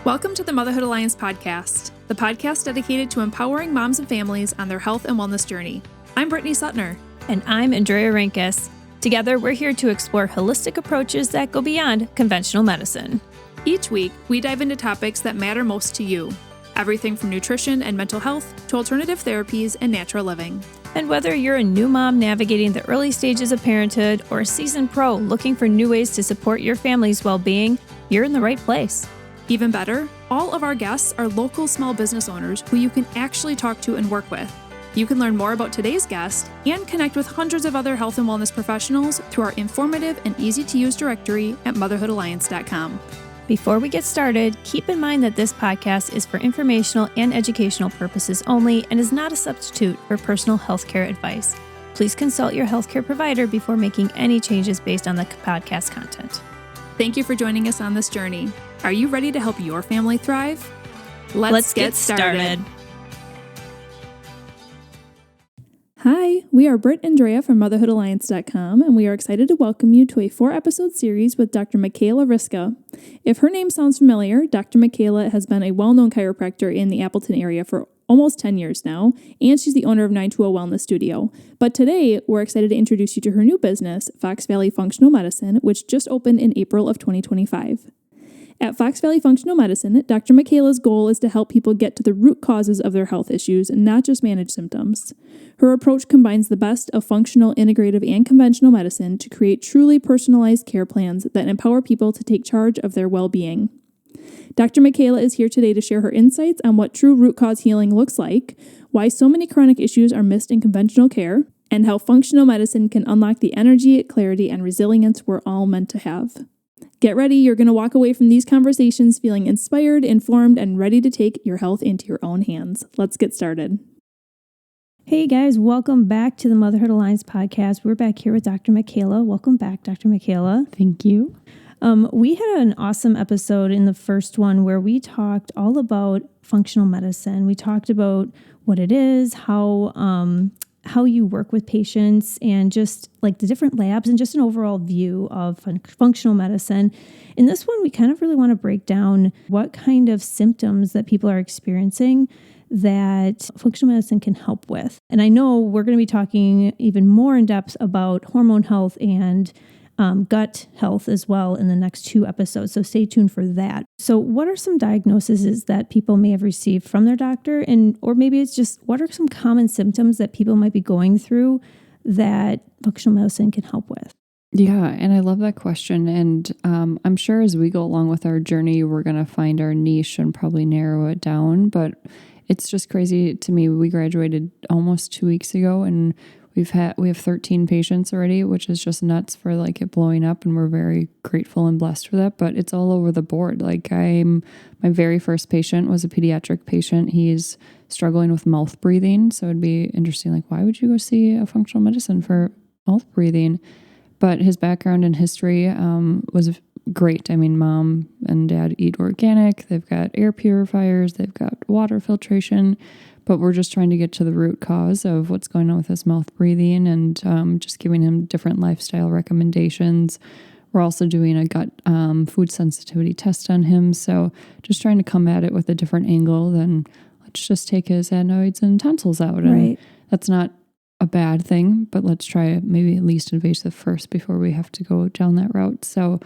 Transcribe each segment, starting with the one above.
Welcome to the Motherhood Alliance podcast, the podcast dedicated to empowering moms and families on their health and wellness journey. I'm Brittany Suttner. And I'm Andrea Rinkus. Together, we're here to explore holistic approaches that go beyond conventional medicine. Each week, we dive into topics that matter most to you. Everything from nutrition and mental health to alternative therapies and natural living. And whether you're a new mom navigating the early stages of parenthood or a seasoned pro looking for new ways to support your family's well-being, you're in the right place. Even better, all of our guests are local small business owners who you can actually talk to and work with. You can learn more about today's guest and connect with hundreds of other health and wellness professionals through our informative and easy-to-use directory at motherhoodalliance.com. Before we get started, keep in mind that this podcast is for informational and educational purposes only and is not a substitute for personal healthcare advice. Please consult your healthcare provider before making any changes based on the podcast content. Thank you for joining us on this journey. Are you ready to help your family thrive? Let's get started. Hi, we are Britt and Andrea from motherhoodalliance.com, and we are excited to welcome you to a 4-episode series with Dr. Mikhaila Riska. If her name sounds familiar, Dr. Mikhaila has been a well-known chiropractor in the Appleton area for almost 10 years now, and she's the owner of 920 Wellness Studio. But today, we're excited to introduce you to her new business, Fox Valley Functional Medicine, which just opened in April of 2025. At Fox Valley Functional Medicine, Dr. Mikhaila's goal is to help people get to the root causes of their health issues and not just manage symptoms. Her approach combines the best of functional, integrative, and conventional medicine to create truly personalized care plans that empower people to take charge of their well-being. Dr. Mikhaila is here today to share her insights on what true root cause healing looks like, why so many chronic issues are missed in conventional care, and how functional medicine can unlock the energy, clarity, and resilience we're all meant to have. Get ready, you're going to walk away from these conversations feeling inspired, informed, and ready to take your health into your own hands. Let's get started. Hey guys, welcome back to the Motherhood Alliance podcast. We're back here with Dr. Mikhaila. Welcome back, Dr. Mikhaila. Thank you. We had an awesome episode in the first one where we talked all about functional medicine. We talked about what it is, how you work with patients, and just like the different labs and just an overall view of functional medicine. In this one, we kind of really want to break down what kind of symptoms that people are experiencing that functional medicine can help with. And I know we're going to be talking even more in depth about hormone health and gut health as well in the next 2 episodes. So stay tuned for that. So what are some diagnoses that people may have received from their doctor? Or maybe it's just, what are some common symptoms that people might be going through that functional medicine can help with? Yeah, and I love that question. And I'm sure as we go along with our journey, we're going to find our niche and probably narrow it down. But it's just crazy to me. We graduated almost 2 weeks ago, and we have 13 patients already, which is just nuts for like it blowing up, and we're very grateful and blessed for that. But it's all over the board. Like my very first patient was a pediatric patient. He's struggling with mouth breathing, so it'd be interesting. Like, why would you go see a functional medicine for mouth breathing? But his background and history was great. I mean, mom and dad eat organic. They've got air purifiers. They've got water filtration. But we're just trying to get to the root cause of what's going on with his mouth breathing, and just giving him different lifestyle recommendations. We're also doing a gut food sensitivity test on him. So just trying to come at it with a different angle than let's just take his adenoids and tonsils out. And right. That's not a bad thing, but let's try maybe least invasive first before we have to go down that route. So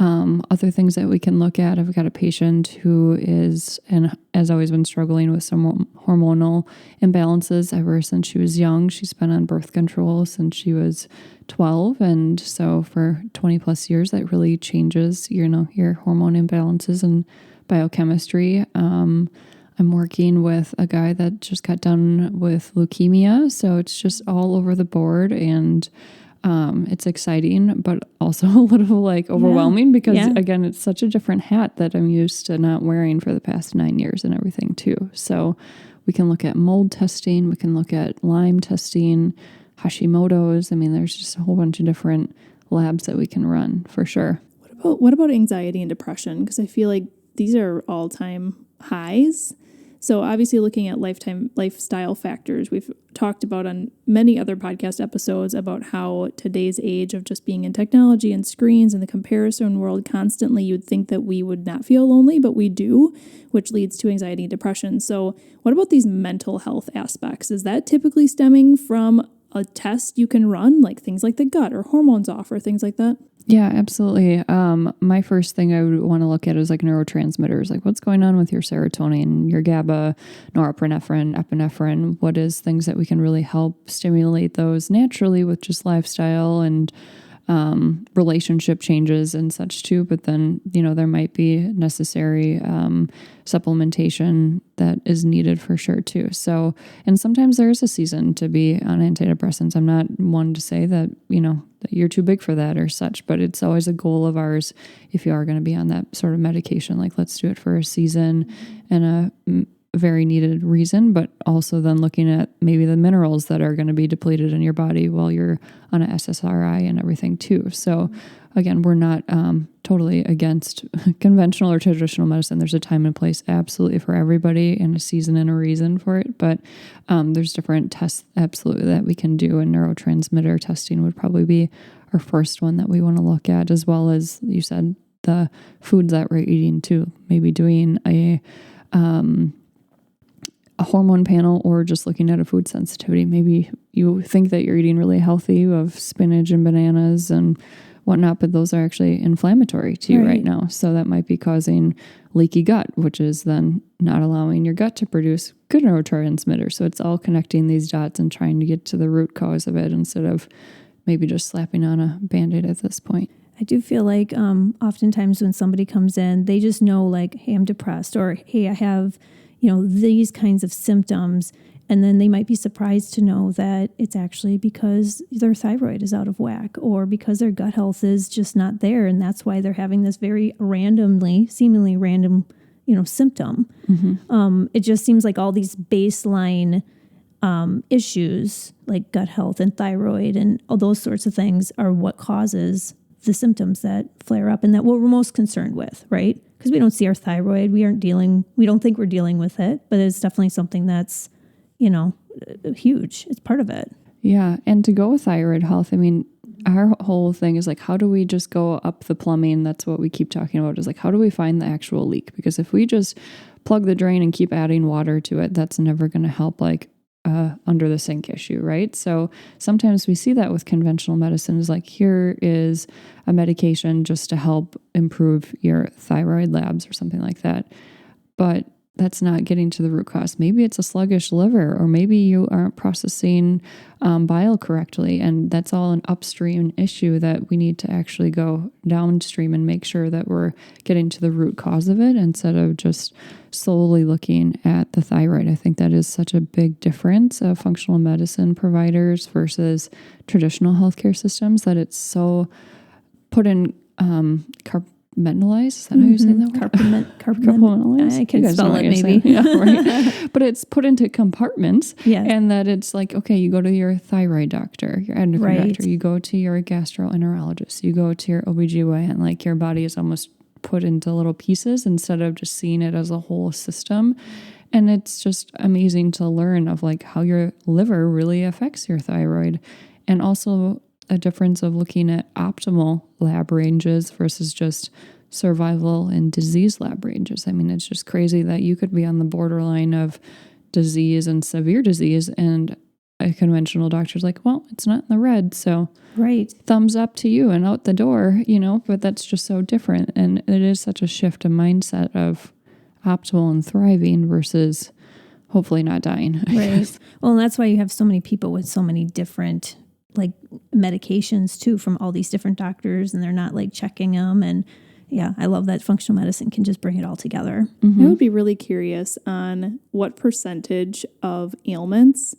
other things that we can look at, I've got a patient who is and has always been struggling with some hormonal imbalances ever since she was young. She's been on birth control since she was 12. And so for 20 plus years, that really changes, your hormone imbalances and biochemistry. I'm working with a guy that just got done with leukemia. So it's just all over the board, and it's exciting, but also a little like overwhelming because again, it's such a different hat that I'm used to not wearing for the past 9 years and everything too. So we can look at mold testing, we can look at Lyme testing, Hashimoto's. I mean, there's just a whole bunch of different labs that we can run for sure. What about anxiety and depression? Because I feel like these are all-time highs. So obviously looking at lifestyle factors, we've talked about on many other podcast episodes about how today's age of just being in technology and screens and the comparison world constantly, you'd think that we would not feel lonely, but we do, which leads to anxiety and depression. So what about these mental health aspects? Is that typically stemming from a test you can run, like things like the gut or hormones off or things like that? Yeah, absolutely. My first thing I would want to look at is like neurotransmitters, like what's going on with your serotonin, your GABA, norepinephrine, epinephrine. What is things that we can really help stimulate those naturally with just lifestyle and relationship changes and such too. But then, there might be necessary supplementation that is needed for sure too. So, and sometimes there is a season to be on antidepressants. I'm not one to say that, that you're too big for that or such, but it's always a goal of ours if you are going to be on that sort of medication, like let's do it for a season and a very needed reason, but also then looking at maybe the minerals that are going to be depleted in your body while you're on an SSRI and everything too. So again, we're not totally against conventional or traditional medicine. There's a time and place absolutely for everybody and a season and a reason for it. But there's different tests absolutely that we can do, and neurotransmitter testing would probably be our first one that we want to look at, as well as you said, the foods that we're eating too. Maybe doing a hormone panel or just looking at a food sensitivity. Maybe you think that you're eating really healthy of spinach and bananas and whatnot, but those are actually inflammatory to you right now. So that might be causing leaky gut, which is then not allowing your gut to produce good neurotransmitters. So it's all connecting these dots and trying to get to the root cause of it instead of maybe just slapping on a Band-Aid at this point. I do feel like oftentimes when somebody comes in, they just know like, hey, I'm depressed, or hey, I have these kinds of symptoms. And then they might be surprised to know that it's actually because their thyroid is out of whack or because their gut health is just not there. And that's why they're having this very seemingly random, symptom. Mm-hmm. It just seems like all these baseline issues like gut health and thyroid and all those sorts of things are what causes the symptoms that flare up and that we're most concerned with, right? Because we don't see our thyroid. We don't think we're dealing with it, but it's definitely something that's, huge. It's part of it. Yeah. And to go with thyroid health, I mean, our whole thing is like, how do we just go up the plumbing? That's what we keep talking about, is like, how do we find the actual leak? Because if we just plug the drain and keep adding water to it, that's never going to help like under the sink issue, right? So sometimes we see that with conventional medicine is like, here is a medication just to help improve your thyroid labs or something like that. But that's not getting to the root cause. Maybe it's a sluggish liver, or maybe you aren't processing bile correctly. And that's all an upstream issue that we need to actually go downstream and make sure that we're getting to the root cause of it instead of just solely looking at the thyroid. I think that is such a big difference of functional medicine providers versus traditional healthcare systems, that it's so put in compartmentalized. Is that how you say that word? Compartmentalized. I can spell it maybe. Yeah, right. But it's put into compartments. Yeah. And that it's like, okay, you go to your thyroid doctor, your endocrine doctor, you go to your gastroenterologist, you go to your OBGYN, like your body is almost put into little pieces instead of just seeing it as a whole system. And it's just amazing to learn of like how your liver really affects your thyroid, and also a difference of looking at optimal lab ranges versus just survival and disease lab ranges. I mean, it's just crazy that you could be on the borderline of disease and severe disease, and a conventional doctor's like, well, it's not in the red, so thumbs up to you and out the door, but that's just so different. And it is such a shift of mindset of optimal and thriving versus hopefully not dying. Right. Well, and that's why you have so many people with so many different like medications too from all these different doctors, and they're not like checking them. And yeah, I love that functional medicine can just bring it all together. Mm-hmm. I would be really curious on what percentage of ailments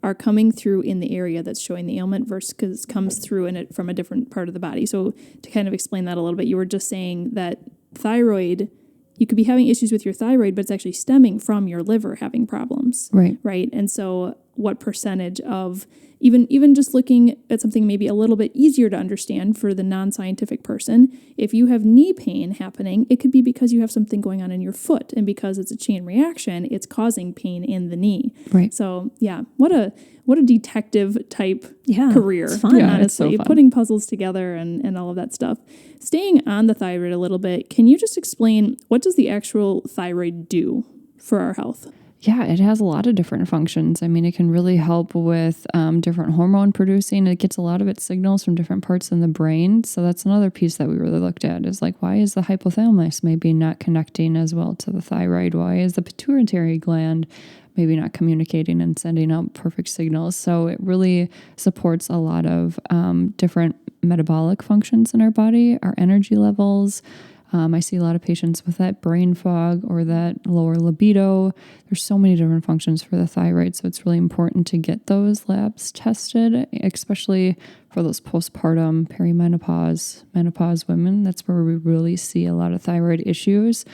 are coming through in the area that's showing the ailment versus comes through in it from a different part of the body. So to kind of explain that a little bit, you were just saying that thyroid, you could be having issues with your thyroid, but it's actually stemming from your liver having problems. Right. Right. And so what percentage of even just looking at something maybe a little bit easier to understand for the non-scientific person, if you have knee pain happening, it could be because you have something going on in your foot, and because it's a chain reaction, it's causing pain in the knee. Right. So yeah, what a detective type career. It's fun. Honestly, it's so fun. putting puzzles together and all of that stuff. Staying on the thyroid a little bit, can you just explain, what does the actual thyroid do for our health? Yeah, it has a lot of different functions. I mean, it can really help with different hormone producing. It gets a lot of its signals from different parts in the brain. So that's another piece that we really looked at, is like, why is the hypothalamus maybe not connecting as well to the thyroid? Why is the pituitary gland maybe not communicating and sending out perfect signals? So it really supports a lot of different metabolic functions in our body, our energy levels. I see a lot of patients with that brain fog or that lower libido. There's so many different functions for the thyroid, so it's really important to get those labs tested, especially for those postpartum, perimenopause, menopause women. That's where we really see a lot of thyroid issues.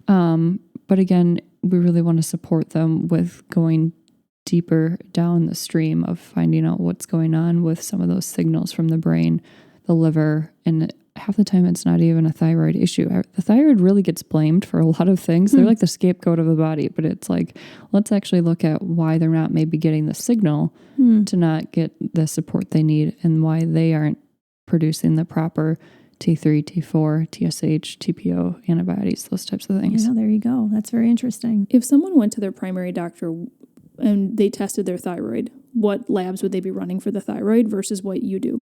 But again, we really want to support them with going deeper down the stream of finding out what's going on with some of those signals from the brain, the liver, and half the time it's not even a thyroid issue. The thyroid really gets blamed for a lot of things. They're like the scapegoat of the body, but it's like, let's actually look at why they're not maybe getting the signal to not get the support they need, and why they aren't producing the proper T3, T4, TSH, TPO antibodies, those types of things. Yeah, there you go. That's very interesting. If someone went to their primary doctor and they tested their thyroid, what labs would they be running for the thyroid versus what you do?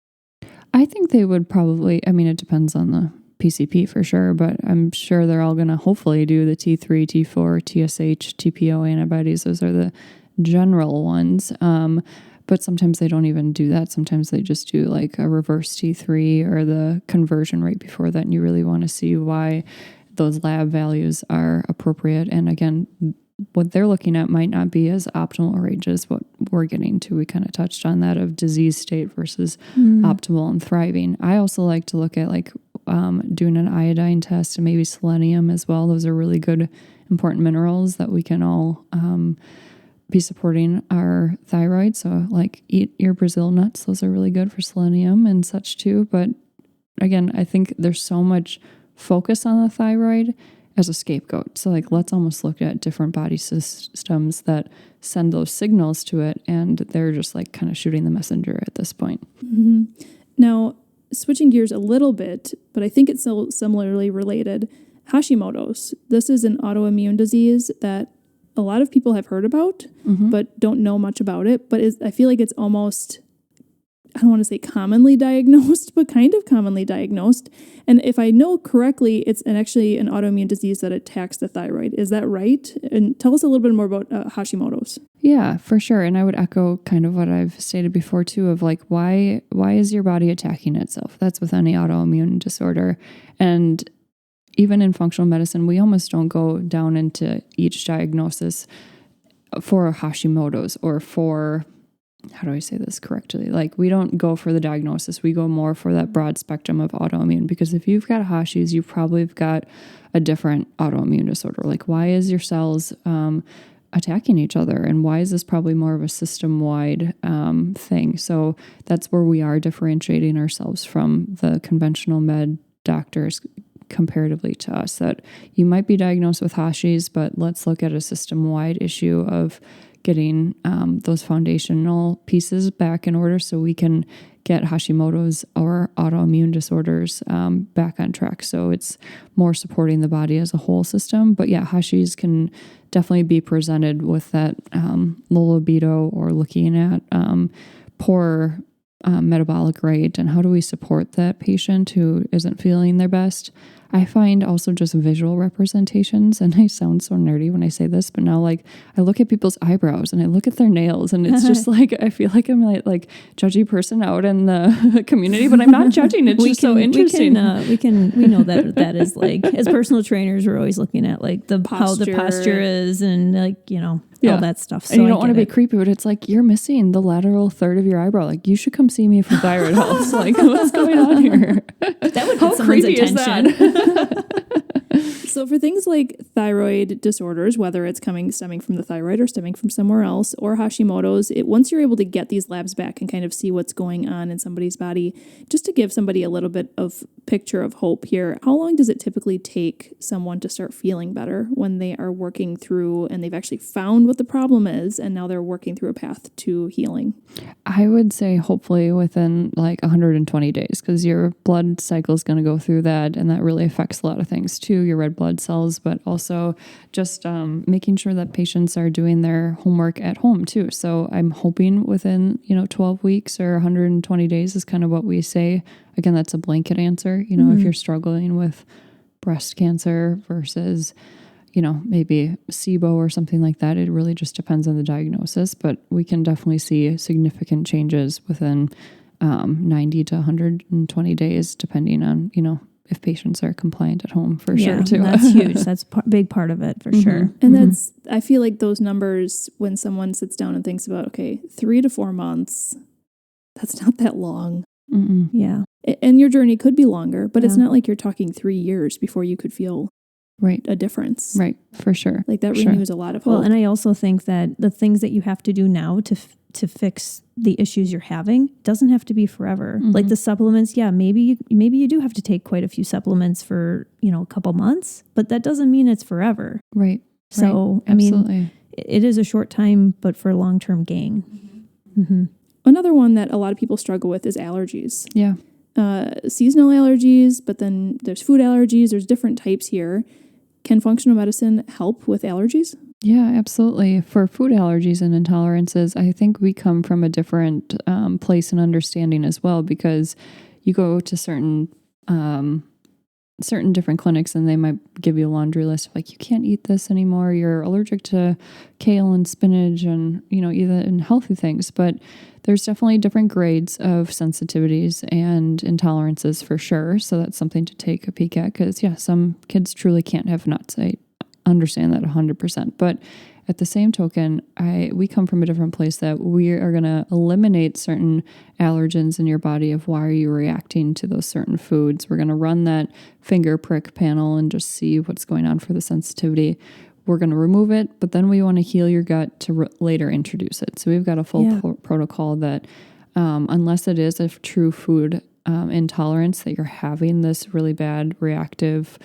I think they would probably, I mean, it depends on the PCP for sure, but I'm sure they're all going to hopefully do the T3, T4, TSH, TPO antibodies. Those are the general ones. But sometimes they don't even do that. Sometimes they just do like a reverse T3 or the conversion right before that. And you really want to see why those lab values are appropriate. And again, what they're looking at might not be as optimal range as what we're getting to. We kind of touched on that of disease state versus optimal and thriving. I also like to look at like doing an iodine test and maybe selenium as well. Those are really good, important minerals that we can all be supporting our thyroid. So like eat your Brazil nuts. Those are really good for selenium and such too. But again, I think there's so much focus on the thyroid as a scapegoat. So like, let's almost look at different body systems that send those signals to it, and they're just like kind of shooting the messenger at this point. Mm-hmm. Now, switching gears a little bit, but I think it's still similarly related, Hashimoto's. This is an autoimmune disease that a lot of people have heard about, but don't know much about it. But I feel like it's almost, I don't want to say commonly diagnosed, but kind of commonly diagnosed. And if I know correctly, it's actually an autoimmune disease that attacks the thyroid. Is that right? And tell us a little bit more about Hashimoto's. Yeah, for sure. And I would echo kind of what I've stated before too, of like, why is your body attacking itself? That's with any autoimmune disorder. And even in functional medicine, we almost don't go down into each diagnosis for Hashimoto's or for, how do I say this correctly? Like, we don't go for the diagnosis. We go more for that broad spectrum of autoimmune, because if you've got Hashis, you probably have got a different autoimmune disorder. Like, why is your cells attacking each other? And why is this probably more of a system-wide thing? So that's where we are differentiating ourselves from the conventional med doctors comparatively to us, that you might be diagnosed with Hashis, but let's look at a system-wide issue of getting those foundational pieces back in order so we can get Hashimoto's or autoimmune disorders back on track. So it's more supporting the body as a whole system. But yeah, Hashis can definitely be presented with that low libido, or looking at poor metabolic rate, and how do we support that patient who isn't feeling their best. I find also just visual representations, and I sound so nerdy when I say this, but now like I look at people's eyebrows and I look at their nails, and it's just like, I feel like I'm like judgy person out in the community, but I'm not judging. It's just so interesting. We know that is like, as personal trainers, we're always looking at like how the posture is, and like, all that stuff. So and you don't want to be creepy, but it's like, you're missing the lateral third of your eyebrow. Like, you should come see me for thyroid health. Like, what's going on here? That would how get creepy attention. Is that? So for things like thyroid disorders, whether it's stemming from the thyroid or stemming from somewhere else, or Hashimoto's, once you're able to get these labs back and kind of see what's going on in somebody's body, just to give somebody a little bit of picture of hope here, how long does it typically take someone to start feeling better when they are working through and they've actually found what the problem is and now they're working through a path to healing? I would say hopefully within like 120 days, because your blood cycle is going to go through that, and that really affects a lot of things too, your red blood cells, but also just making sure that patients are doing their homework at home too. So I'm hoping within 12 weeks or 120 days is kind of what we say. Again, that's a blanket answer. If you're struggling with breast cancer versus maybe SIBO or something like that, it really just depends on the diagnosis, but we can definitely see significant changes within 90 to 120 days, depending on, if patients are compliant at home for sure too. That's huge. That's a big part of it for sure. And I feel like those numbers, when someone sits down and thinks about, okay, 3 to 4 months, that's not that long. Mm-mm. Yeah. And your journey could be longer, but it's not like you're talking 3 years before you could feel a difference. Right. For sure. Like that renews a lot of hope. Well, and I also think that the things that you have to do now to fix the issues you're having doesn't have to be forever. Like the supplements, maybe you do have to take quite a few supplements for, a couple months, but that doesn't mean it's forever. Right. So, right. I mean, Absolutely. it is a short time, but for long-term gain. Another one that a lot of people struggle with is allergies. Yeah. Seasonal allergies, but then there's food allergies. There's different types here. Can functional medicine help with allergies? Yeah, absolutely. For food allergies and intolerances, I think we come from a different place and understanding as well, because you go to certain different clinics and they might give you a laundry list of like, you can't eat this anymore. You're allergic to kale and spinach and, even healthy things. But there's definitely different grades of sensitivities and intolerances for sure. So that's something to take a peek at, because some kids truly can't have nuts. I understand that 100%. But at the same token, we come from a different place that we are going to eliminate certain allergens in your body of why are you reacting to those certain foods. We're going to run that finger prick panel and just see what's going on for the sensitivity. We're going to remove it, but then we want to heal your gut to later introduce it. So we've got a full protocol that unless it is a true food intolerance that you're having this really bad reactive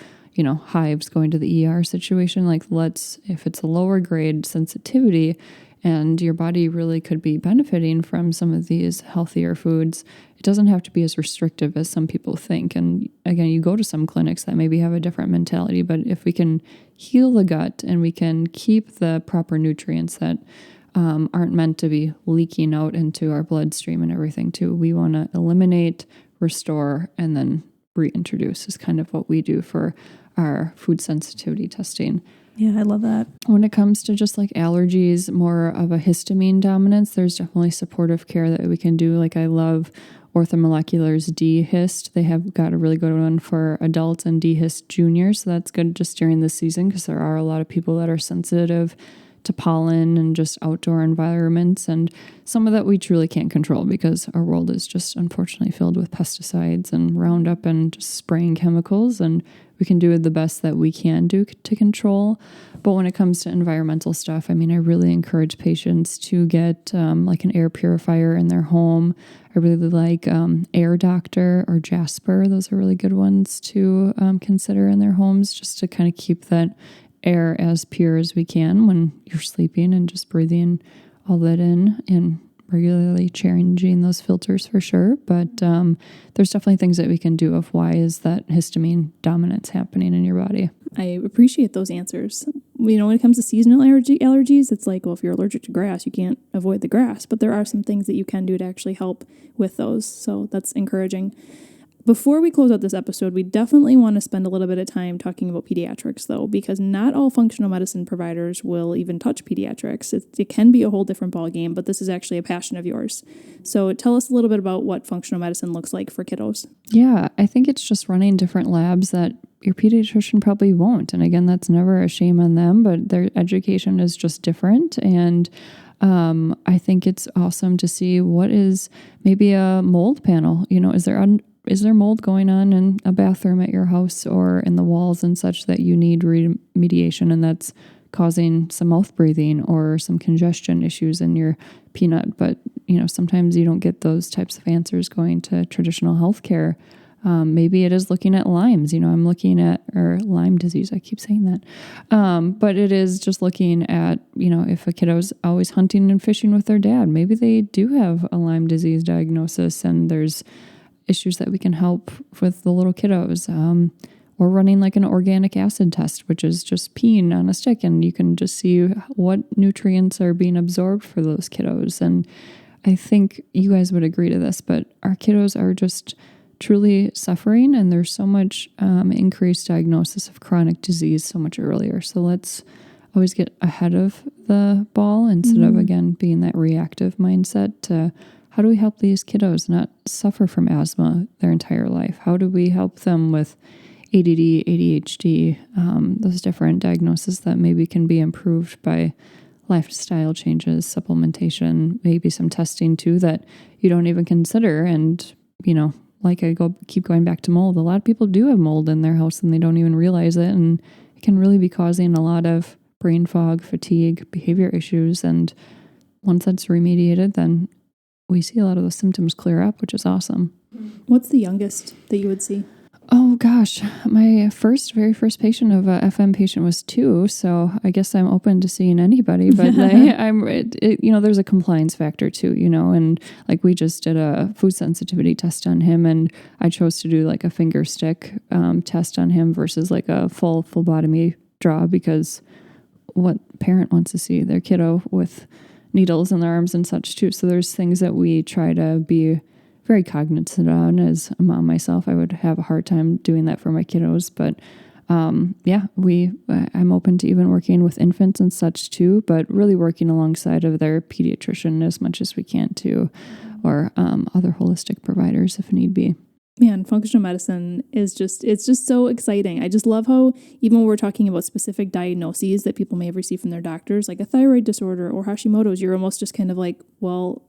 hives going to the ER situation, if it's a lower grade sensitivity and your body really could be benefiting from some of these healthier foods, it doesn't have to be as restrictive as some people think. And again, you go to some clinics that maybe have a different mentality, but if we can heal the gut and we can keep the proper nutrients that aren't meant to be leaking out into our bloodstream and everything too, we want to eliminate, restore, and then reintroduce is kind of what we do for our food sensitivity testing. Yeah, I love that. When it comes to just like allergies, more of a histamine dominance, there's definitely supportive care that we can do. Like I love Orthomolecular's D-Hist. They have got a really good one for adults and D-Hist juniors. So that's good just during the season, because there are a lot of people that are sensitive to pollen and just outdoor environments. And some of that we truly can't control because our world is just unfortunately filled with pesticides and Roundup and just spraying chemicals. And we can do the best that we can do to control. But when it comes to environmental stuff, I really encourage patients to get like an air purifier in their home. I really like Air Doctor or Jasper. Those are really good ones to consider in their homes, just to kind of keep that air as pure as we can when you're sleeping, and just breathing all that in and regularly changing those filters for sure. But there's definitely things that we can do of why is that histamine dominance happening in your body. I appreciate those answers. When it comes to seasonal allergies, it's like, well, if you're allergic to grass, you can't avoid the grass, but there are some things that you can do to actually help with those. So that's encouraging. Before we close out this episode, we definitely want to spend a little bit of time talking about pediatrics, though, because not all functional medicine providers will even touch pediatrics. It can be a whole different ballgame, but this is actually a passion of yours. So tell us a little bit about what functional medicine looks like for kiddos. Yeah, I think it's just running different labs that your pediatrician probably won't. And again, that's never a shame on them, but their education is just different. And I think it's awesome to see what is maybe a mold panel. Is there is there mold going on in a bathroom at your house or in the walls and such that you need remediation, and that's causing some mouth breathing or some congestion issues in your peanut? But, sometimes you don't get those types of answers going to traditional healthcare. Maybe it is looking at Lyme's, I'm looking at, or Lyme disease, I keep saying that. But it is just looking at, if a kiddo's always hunting and fishing with their dad, maybe they do have a Lyme disease diagnosis, and there's issues that we can help with the little kiddos. Or running like an organic acid test, which is just peeing on a stick, and you can just see what nutrients are being absorbed for those kiddos. And I think you guys would agree to this, but our kiddos are just truly suffering, and there's so much increased diagnosis of chronic disease so much earlier. So let's always get ahead of the ball instead of, again, being that reactive mindset to how do we help these kiddos not suffer from asthma their entire life? How do we help them with ADD, ADHD, those different diagnoses that maybe can be improved by lifestyle changes, supplementation, maybe some testing too that you don't even consider. And, like keep going back to mold. A lot of people do have mold in their house and they don't even realize it. And it can really be causing a lot of brain fog, fatigue, behavior issues. And once that's remediated, then we see a lot of those symptoms clear up, which is awesome. What's the youngest that you would see? Oh gosh, my very first patient of a FM patient was 2, so I guess I'm open to seeing anybody. But there's a compliance factor too, and like we just did a food sensitivity test on him, and I chose to do like a finger stick test on him versus like a full phlebotomy draw, because what parent wants to see their kiddo with needles in their arms and such too. So there's things that we try to be very cognizant on. As a mom myself, I would have a hard time doing that for my kiddos. But I'm open to even working with infants and such too, but really working alongside of their pediatrician as much as we can too, or other holistic providers if need be. Man, functional medicine it's just so exciting. I just love how even when we're talking about specific diagnoses that people may have received from their doctors, like a thyroid disorder or Hashimoto's, you're almost just kind of like, well,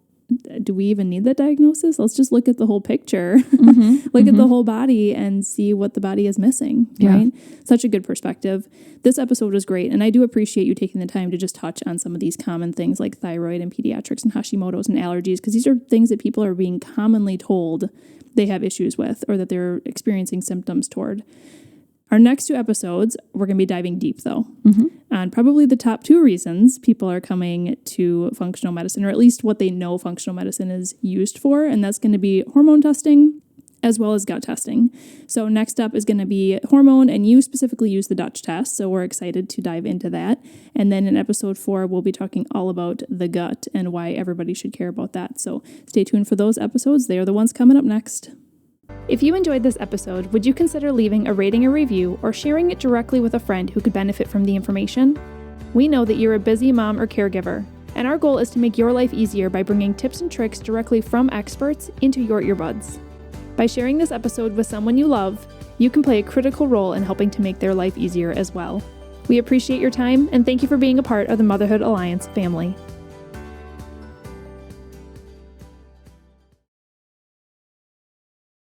do we even need that diagnosis? Let's just look at the whole picture, look at the whole body and see what the body is missing, right? Such a good perspective. This episode was great. And I do appreciate you taking the time to just touch on some of these common things like thyroid and pediatrics and Hashimoto's and allergies, because these are things that people are being commonly told they have issues with or that they're experiencing symptoms toward. Our next 2 episodes, we're going to be diving deep, though, on probably the top 2 reasons people are coming to functional medicine, or at least what they know functional medicine is used for, and that's going to be hormone testing as well as gut testing. So next up is going to be hormone, and you specifically use the Dutch test, so we're excited to dive into that. And then in episode 4, we'll be talking all about the gut and why everybody should care about that. So stay tuned for those episodes. They are the ones coming up next. If you enjoyed this episode, would you consider leaving a rating or review or sharing it directly with a friend who could benefit from the information? We know that you're a busy mom or caregiver, and our goal is to make your life easier by bringing tips and tricks directly from experts into your earbuds. By sharing this episode with someone you love, you can play a critical role in helping to make their life easier as well. We appreciate your time, and thank you for being a part of the Motherhood Alliance family.